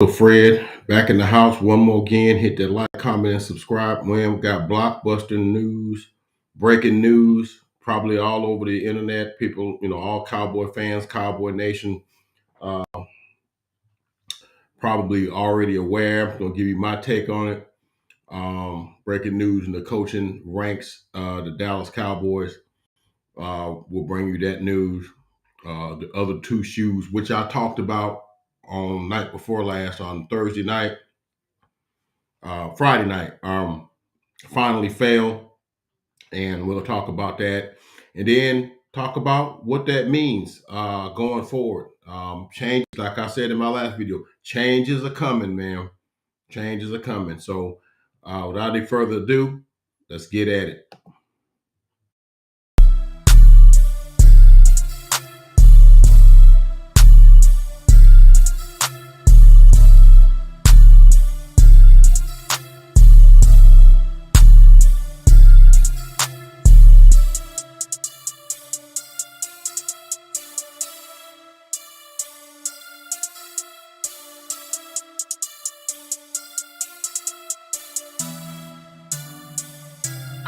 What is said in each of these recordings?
So Fred, back in the house one more again. Hit that like, comment, and subscribe. Man, we got blockbuster news, breaking news, probably all over the internet. People, all Cowboy fans, Cowboy Nation, uh, probably already aware. I'm gonna give you my take on it. Breaking news in the coaching ranks, the Dallas Cowboys will bring you that news. The other two shoes, which I talked about on night before last on Thursday night, Friday night, finally fell, and we'll talk about that, and then talk about what that means going forward. Change, like I said in my last video, changes are coming, man. Changes are coming. So, without any further ado, let's get at it.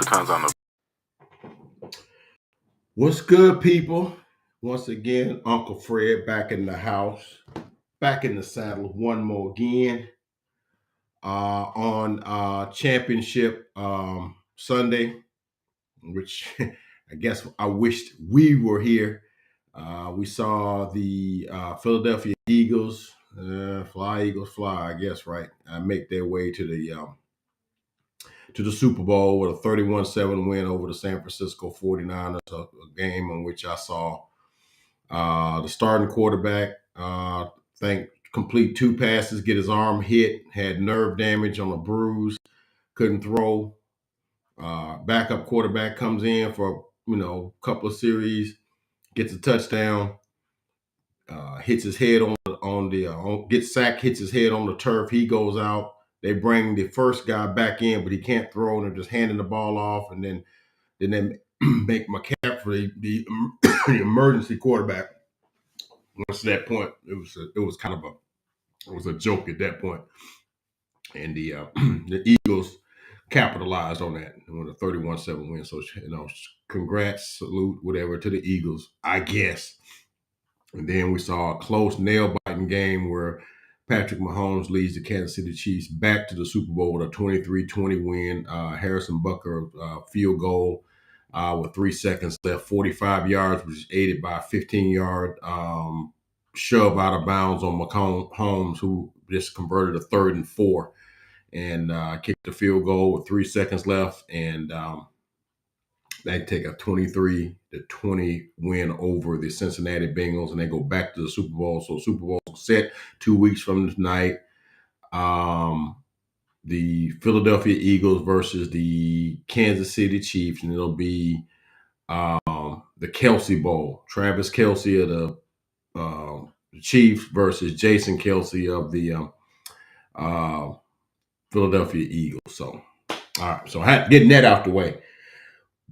Sometimes I know. What's good, people? Once again, Uncle Fred back in the house, back in the saddle one more again on Championship Sunday, which I guess I wished we were here. We saw the Philadelphia Eagles, fly Eagles fly, I guess, right? Make their way to the Super Bowl with a 31-7 win over the San Francisco 49ers, a game in which I saw the starting quarterback, think complete two passes, get his arm hit, had nerve damage on a bruise, couldn't throw. Backup quarterback comes in for a couple of series, gets a touchdown, hits his head gets sacked, hits his head on the turf. He goes out. They bring the first guy back in, but he can't throw, and they're just handing the ball off. And then they make McCaffrey the emergency quarterback. Once at that point, it was a joke at that point, and the Eagles capitalized on that with a 31-7 win. So congrats, salute, whatever to the Eagles, I guess. And then we saw a close nail-biting game where Patrick Mahomes leads the Kansas City Chiefs back to the Super Bowl with a 23-20 win. Harrison Butker field goal with 3 seconds left, 45 yards, which is aided by a 15-yard shove out of bounds on Mahomes, who just converted a 3rd and 4 and kicked the field goal with 3 seconds left. And they take a 23-20 win over the Cincinnati Bengals, and they go back to the Super Bowl. So Super Bowl set 2 weeks from tonight. The Philadelphia Eagles versus the Kansas City Chiefs, and it'll be the Kelsey Bowl. Travis Kelsey of the Chiefs versus Jason Kelsey of the Philadelphia Eagles. So, all right. So getting that out the way.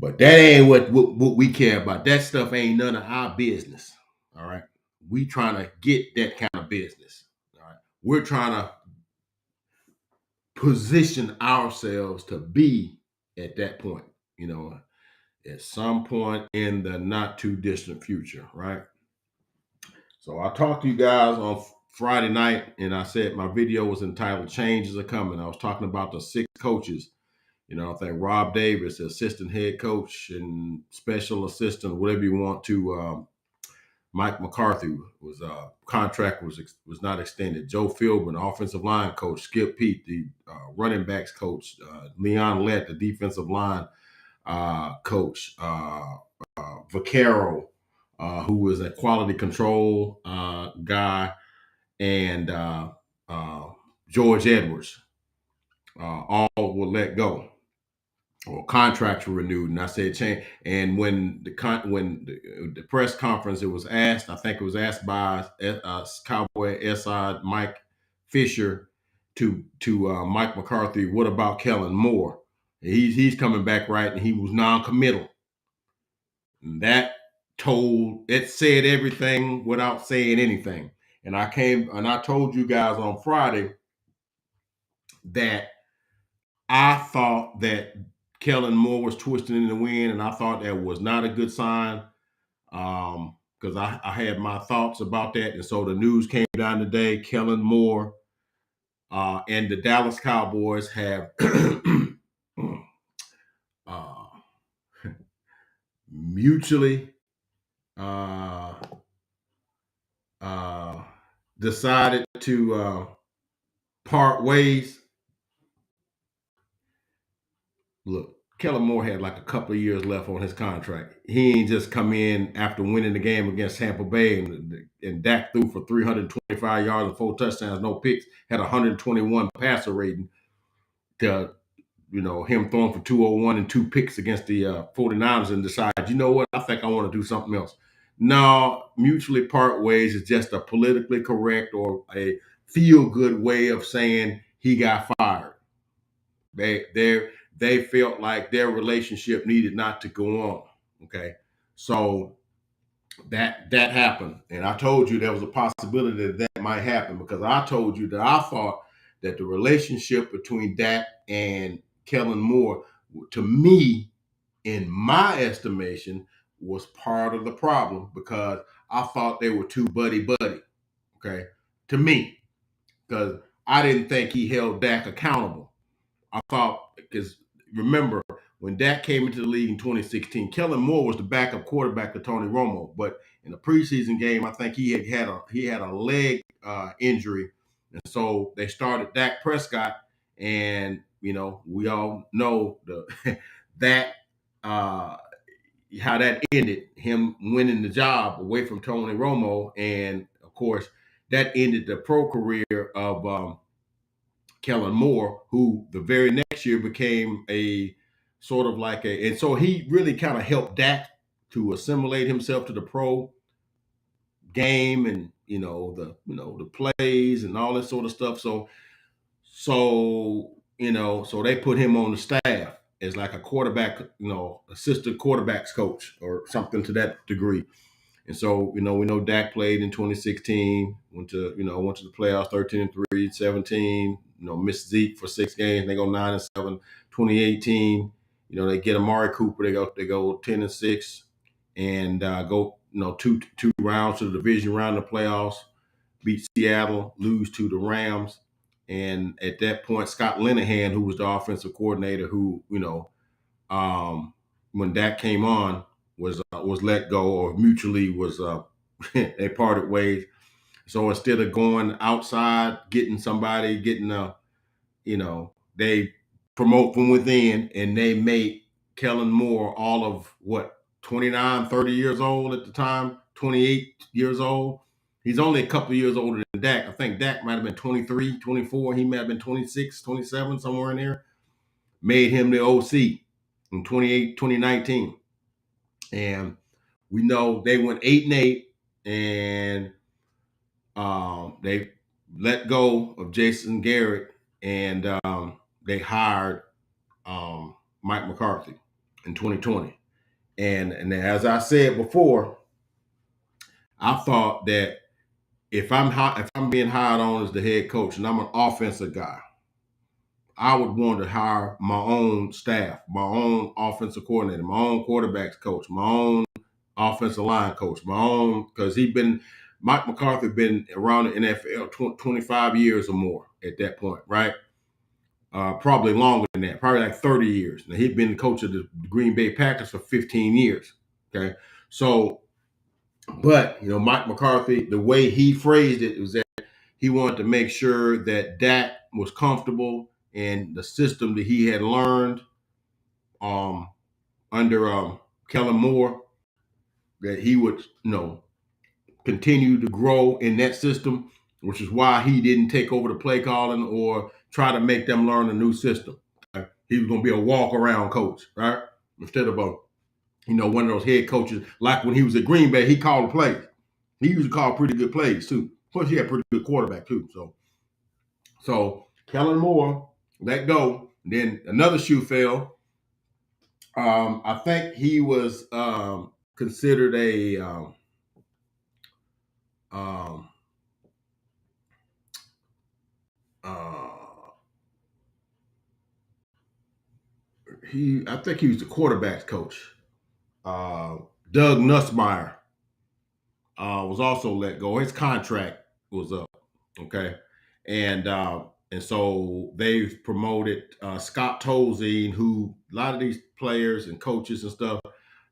But that ain't what we care about. That stuff ain't none of our business. All right. We trying to get that kind of business. All right. We're trying to position ourselves to be at that point, at some point in the not too distant future, right? So I talked to you guys on Friday night, and I said my video was entitled Changes Are Coming. I was talking about the 6 coaches. I think Rob Davis, assistant head coach and special assistant, whatever you want to. Mike McCarthy was contract was not extended. Joe Philbin, offensive line coach. Skip Pete, the running backs coach. Leon Lett, the defensive line coach. Vaccaro, who was a quality control guy, and George Edwards, all were let go. Or contracts were renewed, and I said change. And when the press conference, it was asked. I think it was asked by Cowboy SI Mike Fisher to Mike McCarthy. What about Kellen Moore? He's coming back, right? And he was non-committal. And that said everything without saying anything. And I told you guys on Friday that I thought that Kellen Moore was twisting in the wind, and I thought that was not a good sign. Because I had my thoughts about that. And so the news came down today. Kellen Moore and the Dallas Cowboys have uh, mutually uh, uh, decided to part ways. Look, Kellen Moore had like a couple of years left on his contract. He ain't just come in after winning the game against Tampa Bay and Dak threw for 325 yards and 4 touchdowns, no picks, had 121 passer rating to, him throwing for 201 and 2 picks against the 49ers and decide, you know what, I think I want to do something else. No, mutually part ways is just a politically correct or a feel good way of saying he got fired. They felt like their relationship needed not to go on. Okay, so that happened, and I told you there was a possibility that that might happen because I told you that I thought that the relationship between Dak and Kellen Moore, to me, in my estimation, was part of the problem because I thought they were too buddy buddy. Okay, to me, because I didn't think he held Dak accountable. I thought because remember when Dak came into the league in 2016, Kellen Moore was the backup quarterback to Tony Romo. But in the preseason game, I think he had a leg injury, and so they started Dak Prescott, and we all know the that uh, how that ended, him winning the job away from Tony Romo, and of course that ended the pro career of Kellen Moore, who the very next year became a sort of like and so he really kind of helped Dak to assimilate himself to the pro game and the plays and all this sort of stuff. So they put him on the staff as like a quarterback, assistant quarterbacks coach or something to that degree. And so, we know Dak played in 2016, went to the playoffs 13-3, 17, missed Zeke for 6 games. They go 9-7. 2018, they get Amari Cooper. They go 10-6 and go, two rounds to the division round of the playoffs, beat Seattle, lose to the Rams. And at that point, Scott Linehan, who was the offensive coordinator, who, when Dak came on, was let go or mutually was they parted ways. So instead of going outside, they promote from within, and they made Kellen Moore all of what 29, 30 years old at the time, 28 years old. He's only a couple of years older than Dak. I think Dak might have been 23, 24. He might have been 26, 27, somewhere in there. Made him the OC in 2019. And we know they went 8-8, and they let go of Jason Garrett, and they hired Mike McCarthy in 2020. And as I said before, I thought that if I'm being hired on as the head coach and I'm an offensive guy, I would want to hire my own staff, my own offensive coordinator, my own quarterbacks coach, my own offensive line coach, my own, because Mike McCarthy been around the NFL 25 years or more at that point, right? Probably longer than that, probably like 30 years. Now, he'd been the coach of the Green Bay Packers for 15 years. Okay. So, but, Mike McCarthy, the way he phrased it was that he wanted to make sure that Dak was comfortable in the system that he had learned um, under Kellen Moore, that he would, continue to grow in that system, which is why he didn't take over the play calling or try to make them learn a new system. Right? He was going to be a walk around coach, right? Instead of one of those head coaches, like when he was at Green Bay, he called the plays. He used to call pretty good plays too. Plus, he had pretty good quarterback too. So Kellen Moore let go. Then another shoe fell. I think he was considered a um, I think he was the quarterbacks coach. Uh, Doug Nussmeier was also let go. His contract was up. Okay, and uh, and so they've promoted Scott Tolzien, who a lot of these players and coaches and stuff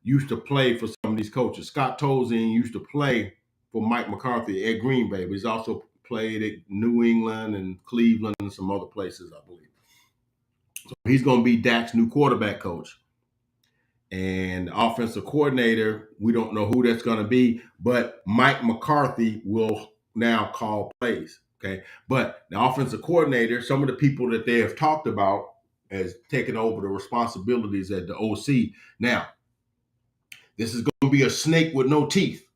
used to play for some of these coaches. Scott Tolzien used to play for Mike McCarthy at Green Bay, but he's also played at New England and Cleveland and some other places, I believe. So he's going to be Dak's new quarterback coach. And offensive coordinator, we don't know who that's going to be, but Mike McCarthy will now call plays. Okay. But the offensive coordinator, some of the people that they have talked about as taking over the responsibilities at the OC. Now, this is going to be a snake with no teeth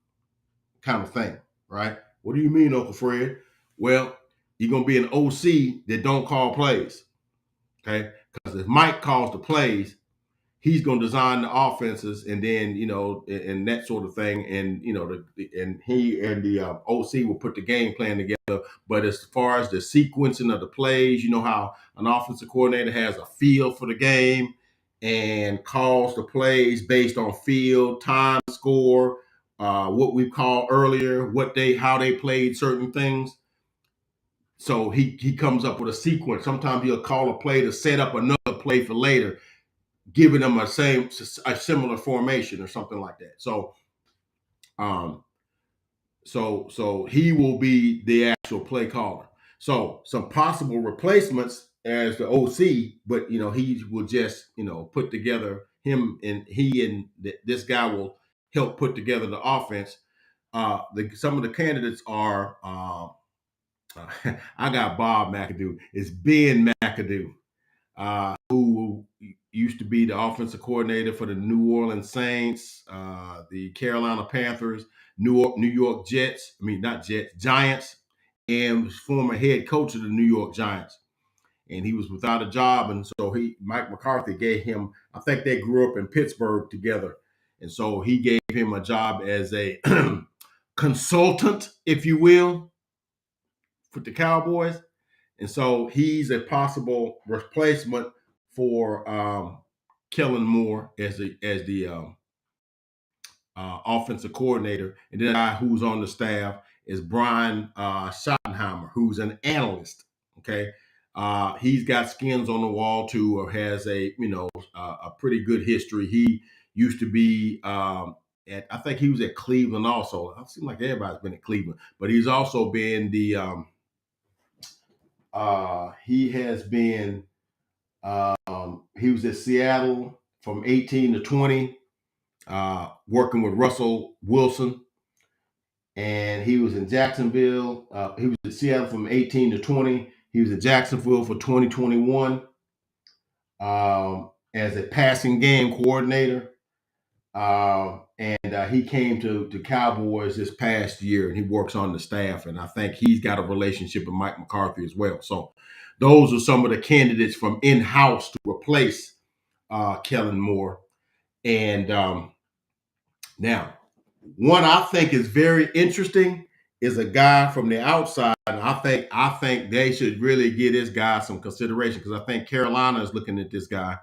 kind of thing, right? What do you mean, Uncle Fred? Well, you're going to be an OC that don't call plays. Okay. Because if Mike calls the plays, he's going to design the offenses, and then and that sort of thing, and and he and the OC will put the game plan together. But as far as the sequencing of the plays, you know how an offensive coordinator has a feel for the game and calls the plays based on field, time, score, what we call earlier, how they played certain things. So he comes up with a sequence. Sometimes he'll call a play to set up another play for later, giving them a similar formation or something like that. Um, so he will be the actual play caller. So some possible replacements as the OC, but he will just put together this guy will help put together the offense. Some of the candidates are I got Bob McAdoo. It's Ben McAdoo, who used to be the offensive coordinator for the New Orleans Saints, the Carolina Panthers, New York Jets. I mean, not Jets, Giants, and was former head coach of the New York Giants. And he was without a job, and so Mike McCarthy gave him. I think they grew up in Pittsburgh together, and so he gave him a job as a consultant, if you will, for the Cowboys. And so he's a possible replacement for Kellen Moore as the offensive coordinator. And then the guy who's on the staff is Brian Schottenheimer, who's an analyst. Okay, he's got skins on the wall too, or has a pretty good history. He used to be I think he was at Cleveland also. It seems like everybody's been at Cleveland, but he's also been he has been he was at Seattle from 18 to 20, working with Russell Wilson. And he was in Jacksonville. He was at Seattle from 18 to 20. He was at Jacksonville for 2021 as a passing game coordinator. And he came to Cowboys this past year, and he works on the staff. And I think he's got a relationship with Mike McCarthy as well. So those are some of the candidates from in-house to replace Kellen Moore. And now, one I think is very interesting is a guy from the outside. And I think they should really give this guy some consideration, because I think Carolina is looking at this guy.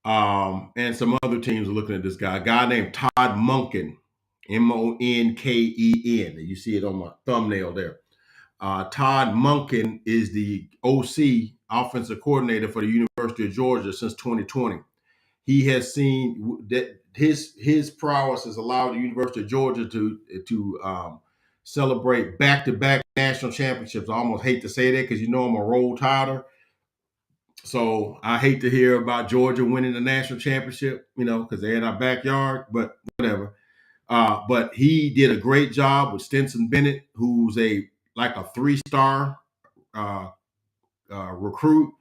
And some other teams are looking at this guy, a guy named Todd Monken, Monken. You see it on my thumbnail there. Todd Monken is the OC, offensive coordinator for the University of Georgia since 2020. He has seen that his prowess has allowed the University of Georgia to celebrate back-to-back national championships. I almost hate to say that because I'm a Roll Tider. So I hate to hear about Georgia winning the national championship, because they're in our backyard, but whatever. But he did a great job with Stetson Bennett, who's like a 3-star recruit,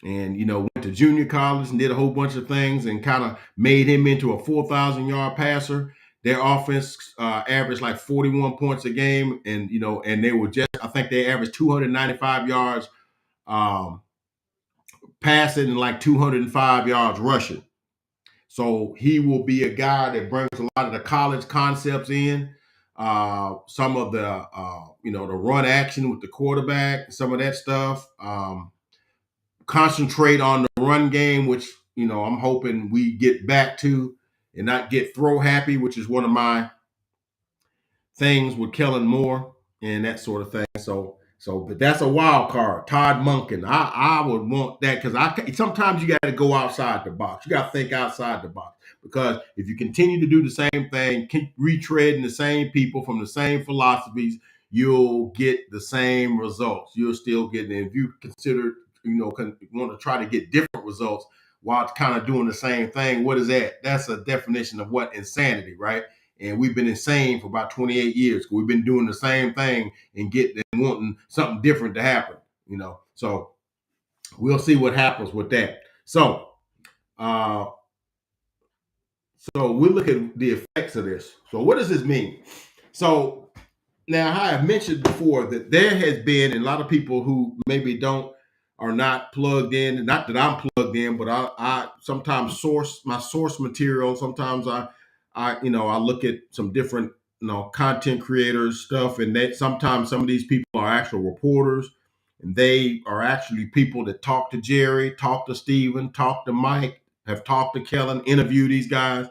and went to junior college and did a whole bunch of things and kind of made him into a 4,000-yard passer. Their offense averaged like 41 points a game, and and they were I think they averaged 295 yards passing and like 205 yards rushing. So he will be a guy that brings a lot of the college concepts in, some of the the run action with the quarterback, some of that stuff. Concentrate on the run game, which I'm hoping we get back to and not get throw happy, which is one of my things with Kellen Moore and that sort of thing. But that's a wild card. Todd Monken. I would want that because sometimes you got to go outside the box. You got to think outside the box because if you continue to do the same thing, keep retreading the same people from the same philosophies, you'll get the same results. You'll still get it. If you consider, want to try to get different results while kind of doing the same thing, what is that? That's a definition of what insanity, right? And we've been insane for about 28 years. We've been doing the same thing and wanting something different to happen, So we'll see what happens with that. Uh, so we'll look at the effects of this. So what does this mean? So now I have mentioned before that there has been a lot of people who maybe are not plugged in. Not that I'm plugged in, but I sometimes source material. Sometimes I look at some different content creators stuff, and that sometimes some of these people are actual reporters, and they are actually people that talk to Jerry, talk to Steven, talk to Mike, have talked to Kellen, interview these guys,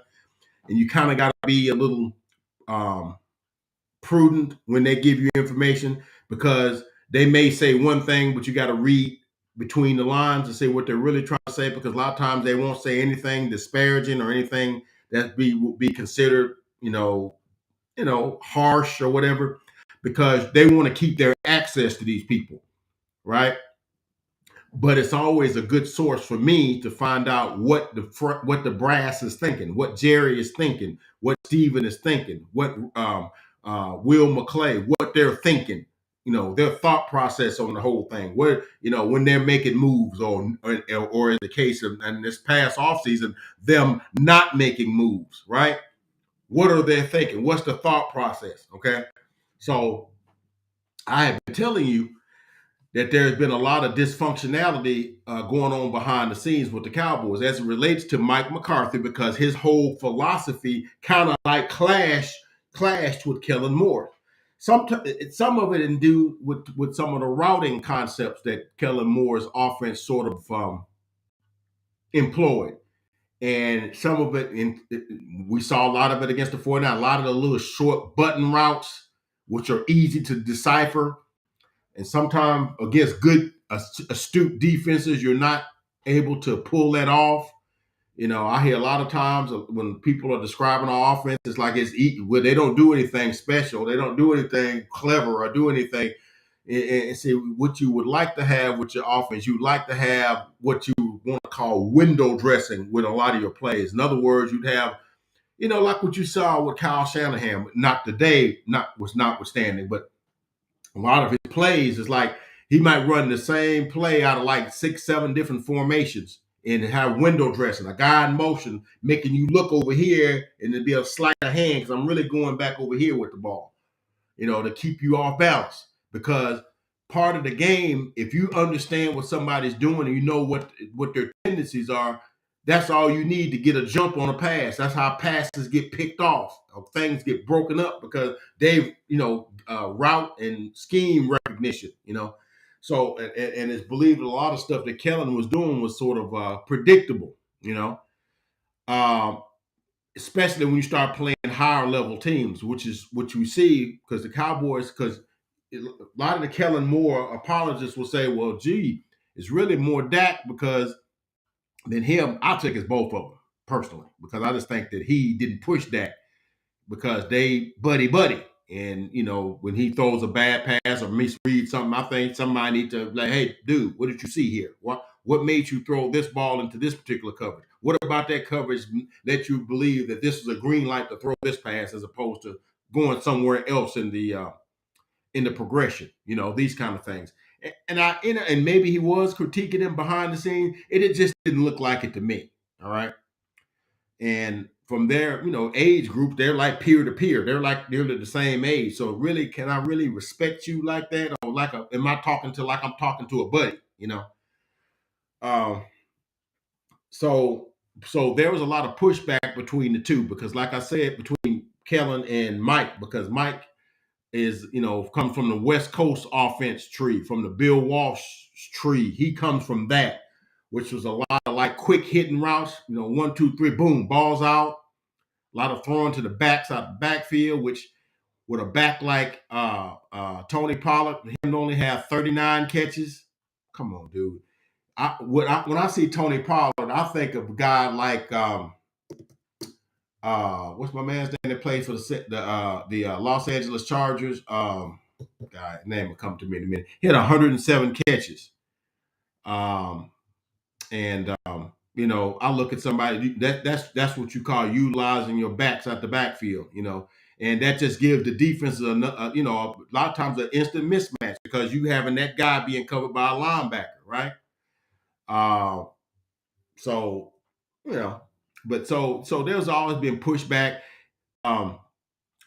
and you kind of got to be a little prudent when they give you information because they may say one thing, but you got to read between the lines and say what they're really trying to say because a lot of times they won't say anything disparaging or anything that would be considered, harsh or whatever because they want to keep their access to these people, right? But it's always a good source for me to find out what the brass is thinking, what Jerry is thinking, what Steven is thinking, what Will McClay, what they're thinking, their thought process on the whole thing. What when they're making moves, or in the case of and this past offseason, them not making moves, right? What are they thinking? What's the thought process? Okay, so I have been telling you that there's been a lot of dysfunctionality going on behind the scenes with the Cowboys as it relates to Mike McCarthy because his whole philosophy kind of like clashed with Kellen Moore. Some of it in do with some of the routing concepts that Kellen Moore's offense sort of employed. And some of it, we saw a lot of it against the 49, a lot of the little short button routes, which are easy to decipher. And sometimes against good, astute defenses, you're not able to pull that off. I hear a lot of times when people are describing our offense, it's like it's eating. Well, they don't do anything special. They don't do anything clever or do anything. And see what you would like to have with your offense. You'd like to have what you want to call window dressing with a lot of your plays. In other words, you'd have, like what you saw with Kyle Shanahan, not today, notwithstanding, but a lot of his plays is like he might run the same play out of like 6, 7 different formations and have window dressing, a guy in motion, making you look over here and it'd be a sleight of hand because I'm really going back over here with the ball, to keep you off balance. Because part of the game, if you understand what somebody's doing and you know what their tendencies are, that's all you need to get a jump on a pass. That's how passes get picked off, or things get broken up because they've, route and scheme recognition, So, and it's believed a lot of stuff that Kellen was doing was sort of predictable, um, especially when you start playing higher level teams, which is what you see because the Cowboys, because a lot of the Kellen Moore apologists will say, well, gee, it's really more Dak because than him. I'll take it's both of them personally because I just think that he didn't push Dak because they buddy. And, when he throws a bad pass or misreads something, I think somebody need to like, hey, dude, what did you see here? What made you throw this ball into this particular coverage? What about that coverage that you believe that this is a green light to throw this pass as opposed to going somewhere else in the progression? These kind of things. And maybe he was critiquing him behind the scene. It just didn't look like it to me. All right. And from their, age group, they're like peer to peer. They're like nearly the same age. So really, can I really respect you like that? Or am I talking to like I'm talking to a buddy, Um, so there was a lot of pushback between the two because, like I said, between Kellen and Mike, because Mike is, comes from the West Coast offense tree, from the Bill Walsh tree. He comes from that, which was a lot like quick hitting routes. 1, 2, 3, boom, balls out. A lot of throwing to the backs out the backfield, which with a back like Tony Pollard, him only have 39 catches. Come on, dude. When I see Tony Pollard, I think of a guy like what's my man's name that plays for the Los Angeles Chargers? Guy name will come to me in a minute. He had 107 catches. And I look at somebody that's what you call utilizing your backs out the backfield, and that just gives the defense a lot of times an instant mismatch because you having that guy being covered by a linebacker, right? Uh, so but so there's always been pushback. Of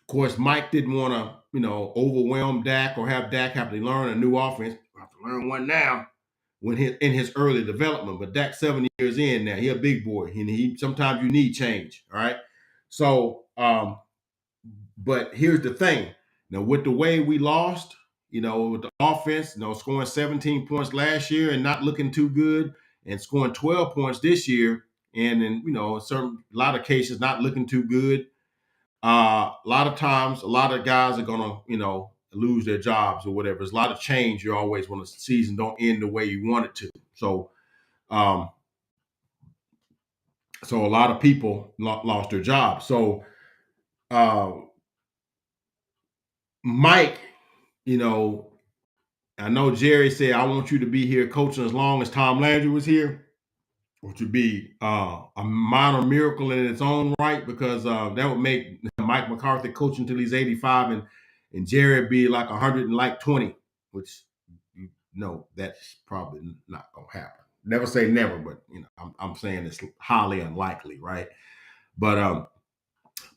course, Mike didn't want to overwhelm Dak or have Dak have to learn a new offense. I have to learn one now when in his early development. But Dak's 7 years in now. He a big boy. And he sometimes you need change. All right. So but here's the thing. Now, with the way we lost, with the offense, scoring 17 points last year and not looking too good, and scoring 12 points this year, and in a lot of cases not looking too good. A lot of times, a lot of guys are gonna, lose their jobs or whatever. There's a lot of change you always when the season don't end the way you want it to. So, so a lot of people lost their jobs. So, Mike, I know Jerry said, I want you to be here coaching as long as Tom Landry was here, which would be a minor miracle in its own right, because that would make Mike McCarthy coach until he's 85 and Jerry be like 120, which that's probably not going to happen. Never say never, but I'm saying it's highly unlikely, right? But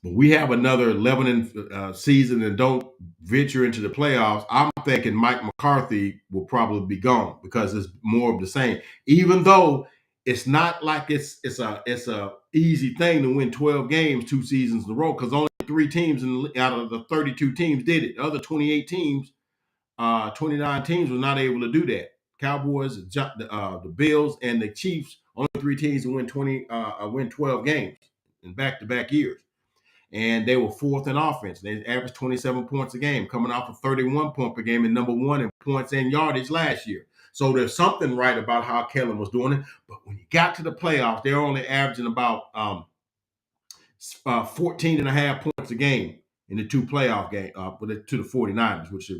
we have another 11 season and don't venture into the playoffs. I'm thinking Mike McCarthy will probably be gone because it's more of the same. Even though it's not like it's a easy thing to win 12 games 2 seasons in a row, because only 3 teams out of the 32 teams did it. The other 28 teams, 29 teams were not able to do that. Cowboys, the Bills, and the Chiefs, only 3 teams to win 12 games in back-to-back years. And they were 4th in offense. They averaged 27 points a game, coming off of 31 points per game and number 1 in points and yardage last year. So there's something right about how Kellen was doing it. But when you got to the playoffs, they're only averaging about 14 and a half points a game in the 2 playoff games to the 49ers, which are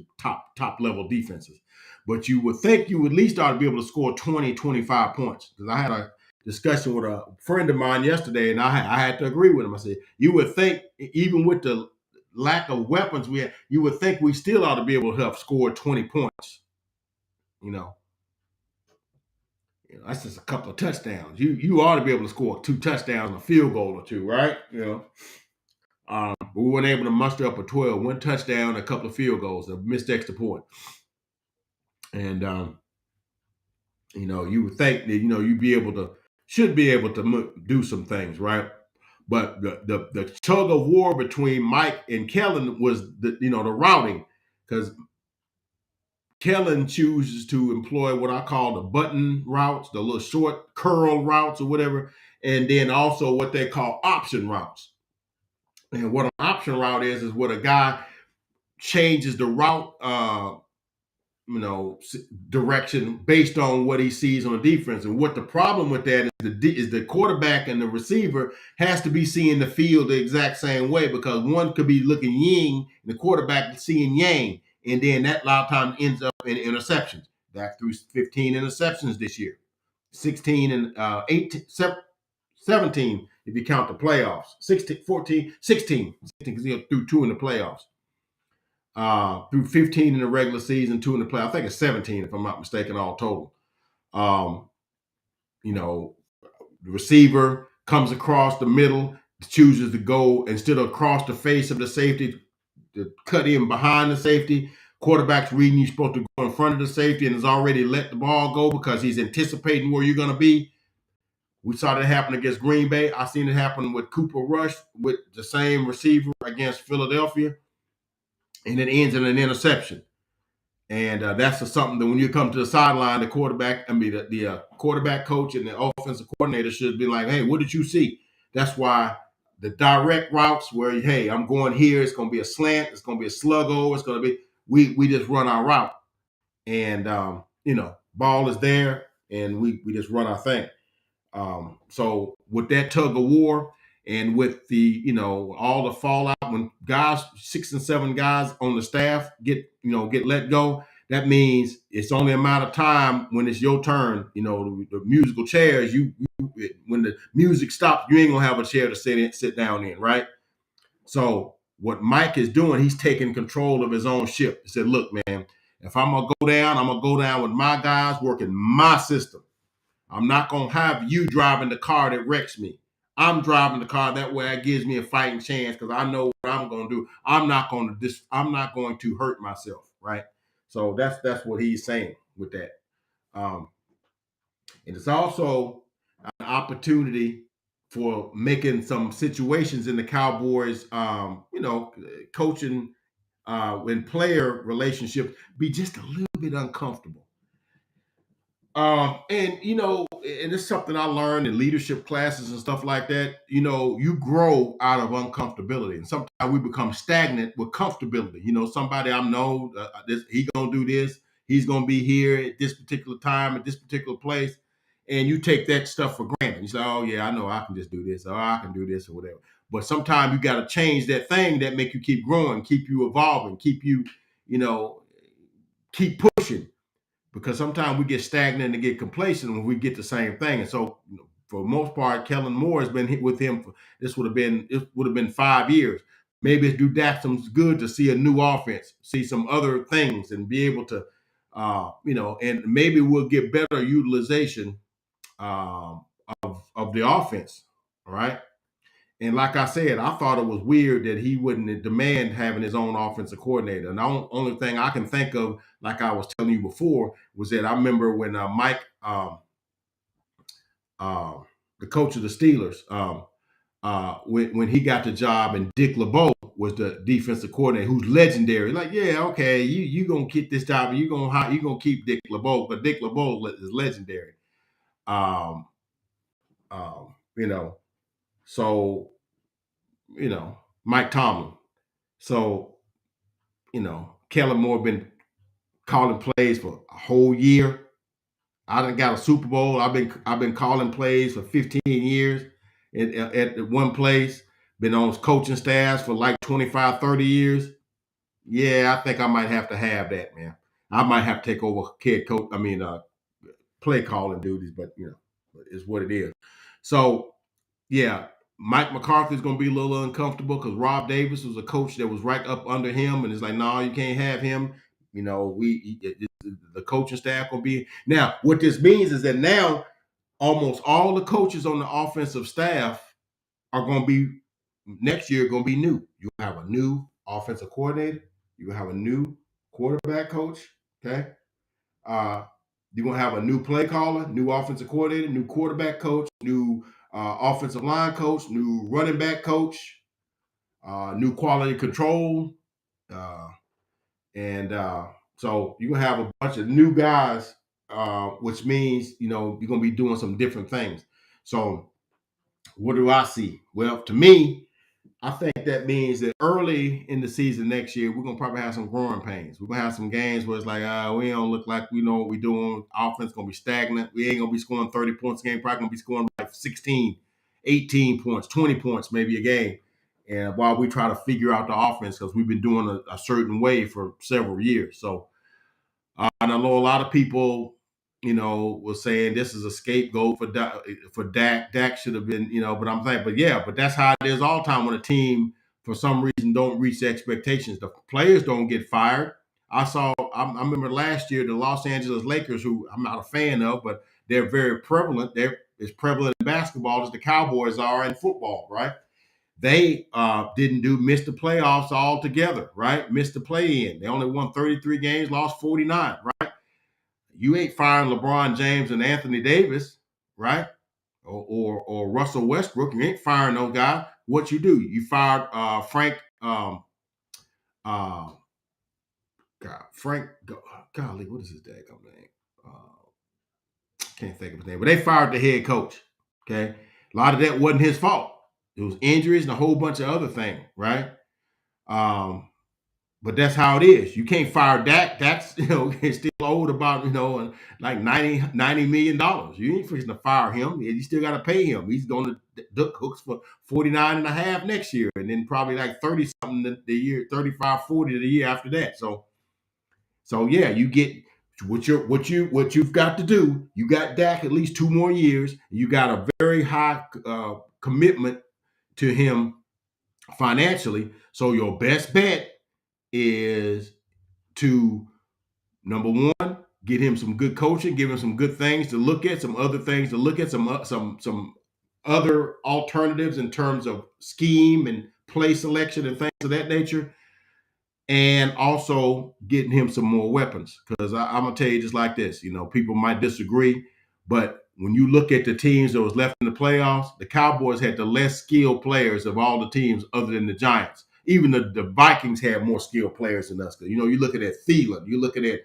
top level defenses. But you would think you would at least ought to be able to score 20, 25 points. Because I had a discussion with a friend of mine yesterday, and I had to agree with him. I said, you would think, even with the lack of weapons we have, you would think we still ought to be able to help score 20 points. That's just a couple of touchdowns. You ought to be able to score 2 touchdowns and a field goal or 2, right? But we weren't able to muster up a 12, 1 touchdown, a couple of field goals, a missed extra point. And you would think that should be able to do some things, right? But the tug of war between Mike and Kellen was the routing, because Kellen chooses to employ what I call the button routes, the little short curl routes or whatever, and then also what they call option routes. And what an option route is what a guy changes the route direction based on what he sees on defense. And what the problem with that is the quarterback and the receiver has to be seeing the field the exact same way, because one could be looking yin and the quarterback seeing yang, and then that a lot of times ends up in interceptions. That threw 15 interceptions this year, 16 and 18, 17 if you count the playoffs, 16, 14, 16 because he threw 2 in the playoffs. Through 15 in the regular season, 2 in the play. I think it's 17, if I'm not mistaken, all total. The receiver comes across the middle, chooses to go instead of across the face of the safety, to cut in behind the safety. Quarterback's reading you're supposed to go in front of the safety and has already let the ball go because he's anticipating where you're going to be. We saw that happen against Green Bay. I seen it happen with Cooper Rush with the same receiver against Philadelphia. And it ends in an interception. And that's something that when you come to the sideline, the quarterback, the quarterback coach and the offensive coordinator should be like, hey, what did you see? That's why the direct routes where, hey, I'm going here, it's going to be a slant, it's going to be a sluggo, it's going to be, we just run our route. And, ball is there and we just run our thing. So with that tug of war and with the, all the fallout when guys, 6 and 7 guys on the staff get let go, that means it's only a matter of time when it's your turn. The musical chairs, when the music stops, you ain't gonna have a chair to sit down in, right? So what Mike is doing, he's taking control of his own ship. He said, look, man, if I'm gonna go down, I'm gonna go down with my guys working my system. I'm not going to have you driving the car that wrecks me. I'm driving the car that way. It gives me a fighting chance because I know what I'm going to do. I'm not going to hurt myself, right? So that's what he's saying with that. Um, and it's also an opportunity for making some situations in the Cowboys, coaching and player relationships be just a little bit uncomfortable. And it's something I learned in leadership classes and stuff like that. You grow out of uncomfortability, and sometimes we become stagnant with comfortability. Somebody I know, he gonna do this, he's gonna be here at this particular time at this particular place, and you take that stuff for granted. You say, "Oh yeah, I know I can just do this, or I can do this, or whatever." But sometimes you got to change that thing that make you keep growing, keep you evolving, you know, keep pushing because sometimes we get stagnant and get complacent when we get the same thing. And so, for the most part, Kellen Moore has been with him. It would have been 5 years. Maybe it's do Daxon's good to see a new offense, see some other things, and be able to, and maybe we'll get better utilization of the offense. All right. And like I said, I thought it was weird that he wouldn't demand having his own offensive coordinator. And the only thing I can think of, like I was telling you before, was that I remember when Mike, uh, the coach of the Steelers, when he got the job, and Dick LeBeau was the defensive coordinator, who's legendary. Like, yeah, okay, you gonna get this job, and you gonna keep Dick LeBeau, but Dick LeBeau is legendary. Um, um, you know, so Mike Tomlin. So Kellen Moore been calling plays for a whole year. I done got a Super Bowl. I've been calling plays for 15 years at one place. Been on coaching staffs for like 25, 30 years. Yeah, I think I might have to have that, man. I might have to take over head coach. Play calling duties, but it's what it is. So yeah, Mike McCarthy's going to be a little uncomfortable because Rob Davis was a coach that was right up under him, and it's like, no, you can't have him. The coaching staff will be now. What this means is that now almost all the coaches on the offensive staff are going to be next year going to be new. You have a new offensive coordinator. You have a new quarterback coach. Okay, uh, you're gonna have a new play caller, new offensive coordinator, new quarterback coach, new offensive line coach, new running back coach, new quality control, uh, and so you're gonna have a bunch of new guys, which means you're gonna be doing some different things. So what do I see? Well, to me, I think that means that early in the season next year, we're gonna probably have some growing pains. We're gonna have some games where it's like, we don't look like we know what we're doing. Offense gonna be stagnant. We ain't gonna be scoring 30 points a game. Probably gonna be scoring like 16, 18 points, 20 points maybe a game. And while we try to figure out the offense, because we've been doing a certain way for several years. So and I know a lot of people, were saying this is a scapegoat for Dak. Dak should have been, but I'm saying, but that's how it is all the time when a team, for some reason, don't reach the expectations. The players don't get fired. I remember last year, the Los Angeles Lakers, who I'm not a fan of, but they're very prevalent. They're as prevalent in basketball as the Cowboys are in football, right? They didn't miss the playoffs altogether, right? Missed the play in. They only won 33 games, lost 49, right? You ain't firing LeBron James and Anthony Davis, right? Or Russell Westbrook. You ain't firing those guys. What you do? You fired Frank. God, Frank, golly, what is his dadgum name? Can't think of his name, but they fired the head coach. Okay, a lot of that wasn't his fault. It was injuries and a whole bunch of other things, right? Um, but that's how it is. You can't fire Dak. Dak's he's still owed about like $90 million. You ain't fixing to fire him. You still got to pay him. He's going to duck hooks for 49 and a half next year, and then probably like 30 something the year, 35, 40 the year after that. So yeah, you get what you've got to do. You got Dak at least 2 more years. You got a very high commitment to him financially. So your best bet is to, number one, get him some good coaching, give him some good things to look at, some other things to look at, some other alternatives in terms of scheme and play selection and things of that nature, and also getting him some more weapons. Because I'm gonna tell you just like this, people might disagree, but when you look at the teams that was left in the playoffs, the Cowboys had the less skilled players of all the teams other than the Giants. Even the Vikings had more skilled players than us. You looking at Thielen, you're looking at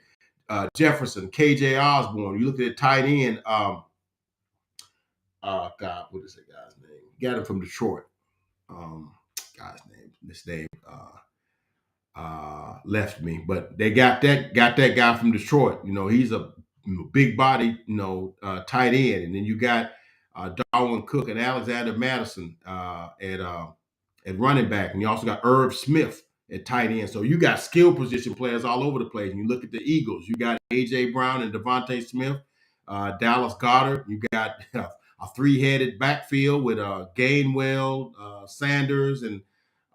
Jefferson, KJ Osborne, you look at tight end. God, what is that guy's name? Got him from Detroit. Guy's name, this name. Left me, but they got that guy from Detroit. He's a big body, tight end, and then you got Darwin Cook and Alexander Madison at running back, and you also got Irv Smith at tight end. So you got skill position players all over the place. And you look at the Eagles, you got AJ Brown and Devontae Smith, Dallas Goedert. You got a three-headed backfield with Gainwell, Sanders, and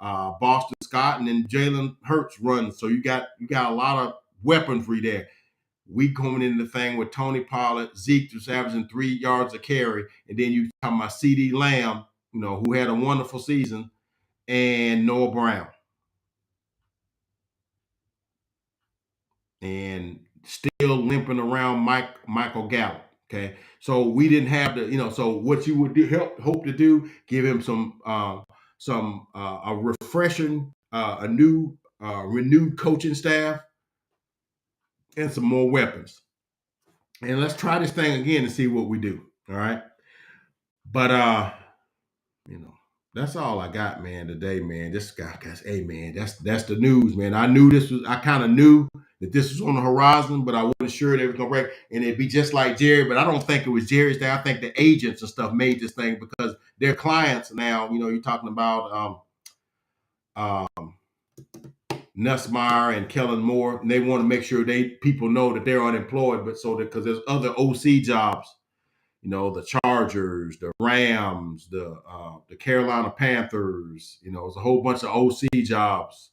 Boston Scott, and then Jalen Hurts runs. So you got a lot of weaponry there. We coming in the thing with Tony Pollard, Zeke just averaging 3 yards a carry, and then you talking about CeeDee Lamb, who had a wonderful season, and Noah Brown, and still limping around Michael Gallup. Okay, so we didn't have the, so what you would hope to do, give him some a refreshing, a new renewed coaching staff, and some more weapons. And let's try this thing again and see what we do. All right. But that's all I got, man, today, man. This guy, guys, hey man, that's the news, man. I kind of knew that this was on the horizon, but I wasn't sure that it was gonna break. And it'd be just like Jerry, but I don't think it was Jerry's day. I think the agents and stuff made this thing because their clients now, you're talking about Nussmeyer and Kellen Moore, and they want to make sure people know that they're unemployed, but so that because there's other OC jobs, the Chargers, the Rams, the Carolina Panthers, there's a whole bunch of OC jobs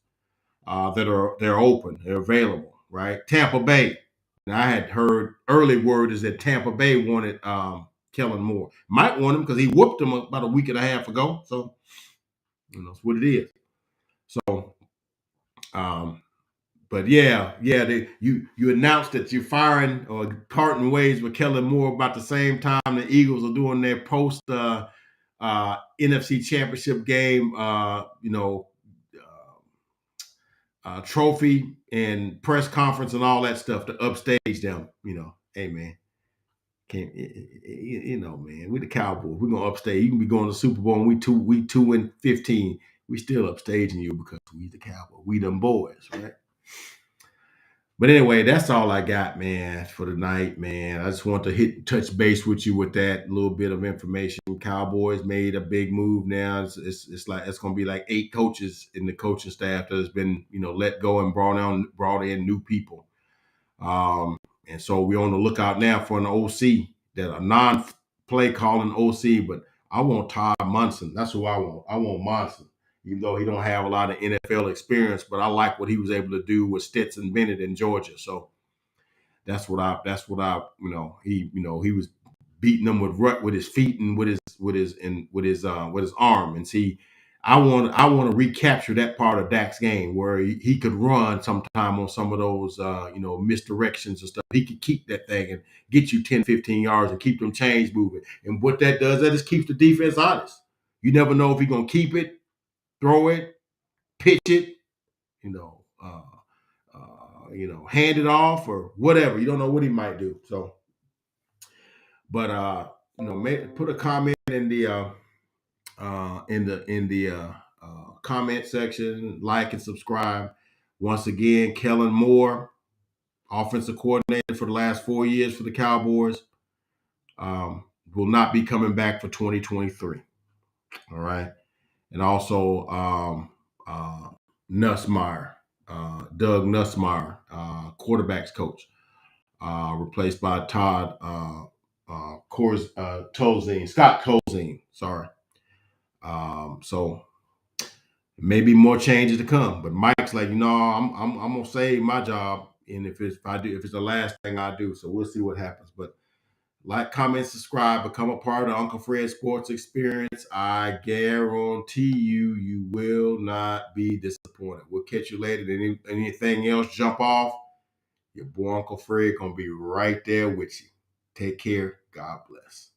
they're open, they're available, right? Tampa Bay, and I had heard early word is that Tampa Bay wanted Kellen Moore, might want him because he whooped him about a week and a half ago, so that's what it is. So. But yeah, you announced that you're firing or parting ways with Kellen Moore about the same time the Eagles are doing their post NFC Championship game, trophy and press conference and all that stuff to upstage them. Hey man, can't man, we the Cowboys. We're gonna upstage. You can be going to the Super Bowl and we 2-15. We still upstaging you because we the Cowboys. We them boys, right? But anyway, that's all I got, man, for tonight, man. I just want to touch base with you with that little bit of information. Cowboys made a big move now. It's like it's going to be like 8 coaches in the coaching staff that has been let go and brought in new people. And so we're on the lookout now for an OC, that a non-play calling OC. But I want Todd Munson. That's who I want. I want Munson. Even though he don't have a lot of NFL experience, but I like what he was able to do with Stetson Bennett in Georgia. So that's what I he was beating them with his feet and with his arm. And see, I want to recapture that part of Dak's game where he could run sometime on some of those misdirections and stuff. He could keep that thing and get you 10, 15 yards and keep them chains moving. And what that does, that just keeps the defense honest. You never know if he's gonna keep it, throw it, pitch it, hand it off or whatever. You don't know what he might do. So, but put a comment in the comment section, like and subscribe. Once again, Kellen Moore, offensive coordinator for the last 4 years for the Cowboys, will not be coming back for 2023. All right. And also Nussmeier, Doug Nussmeier, quarterbacks coach, replaced by Scott Colzine. Sorry. So maybe more changes to come. But Mike's like, I'm gonna save my job, and if it's the last thing I do, so we'll see what happens. But like, comment, subscribe, become a part of Uncle Fred Sports Experience. I guarantee you will not be disappointed. We'll catch you later. Anything else jump off, your boy Uncle Fred gonna be right there with you. Take care. God bless.